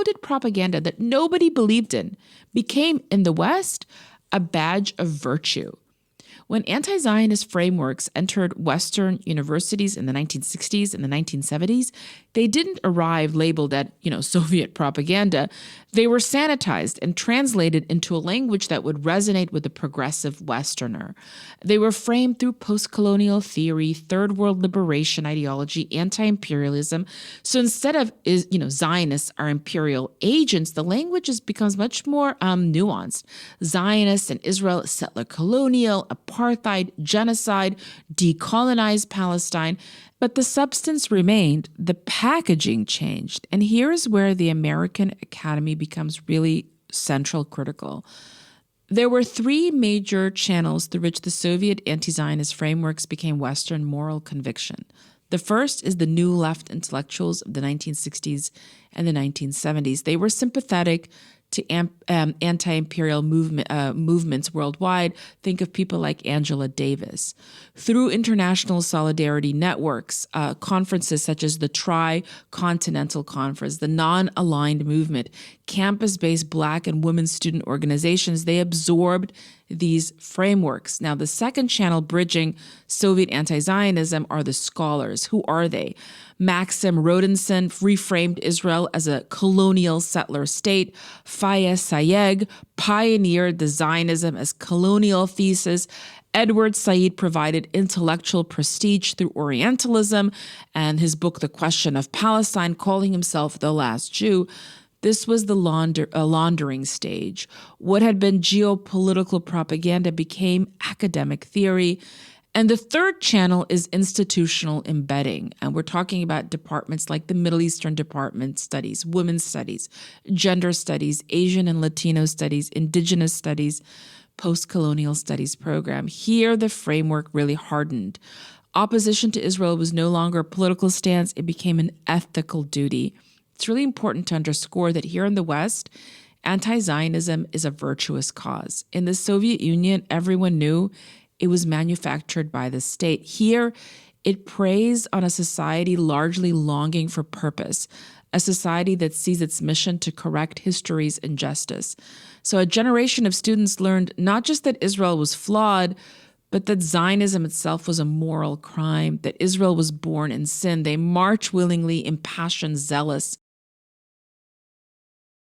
how did propaganda that nobody believed in became, in the West, a badge of virtue? When anti-Zionist frameworks entered Western universities in the 1960s and the 1970s, they didn't arrive labeled at, Soviet propaganda. They were sanitized and translated into a language that would resonate with the progressive Westerner. They were framed through post-colonial theory, third world liberation ideology, anti-imperialism. So instead of, Zionists are imperial agents, the language becomes much more nuanced. Zionists and Israel, settler colonial, apartheid, genocide, decolonized Palestine. But the substance remained, the packaging changed. And here's where the American Academy becomes really central critical. There were three major channels through which the Soviet anti-Zionist frameworks became Western moral conviction. The first is the New Left intellectuals of the 1960s and the 1970s. They were sympathetic to anti-imperial movements worldwide. Think of people like Angela Davis. Through international solidarity networks, conferences such as the Tri-Continental Conference, the Non-Aligned Movement, campus-based Black and women student organizations, they absorbed these frameworks. Now, the second channel bridging Soviet anti-Zionism are the scholars. Who are they? Maxim Rodinson reframed Israel as a colonial settler state. Fayez Sayegh pioneered the Zionism as colonial thesis. Edward Said provided intellectual prestige through Orientalism, and his book, The Question of Palestine, calling himself the last Jew. This was the laundering stage. What had been geopolitical propaganda became academic theory. And the third channel is institutional embedding. And we're talking about departments like the Middle Eastern Department Studies, Women's Studies, Gender Studies, Asian and Latino Studies, Indigenous Studies, Post-Colonial Studies program. Here, the framework really hardened. Opposition to Israel was no longer a political stance. It became an ethical duty. It's really important to underscore that here in the West, anti-Zionism is a virtuous cause. In the Soviet Union, everyone knew it was manufactured by the state. Here, it preys on a society largely longing for purpose, a society that sees its mission to correct history's injustice. So a generation of students learned not just that Israel was flawed, but that Zionism itself was a moral crime, that Israel was born in sin. They march willingly, impassioned, zealous,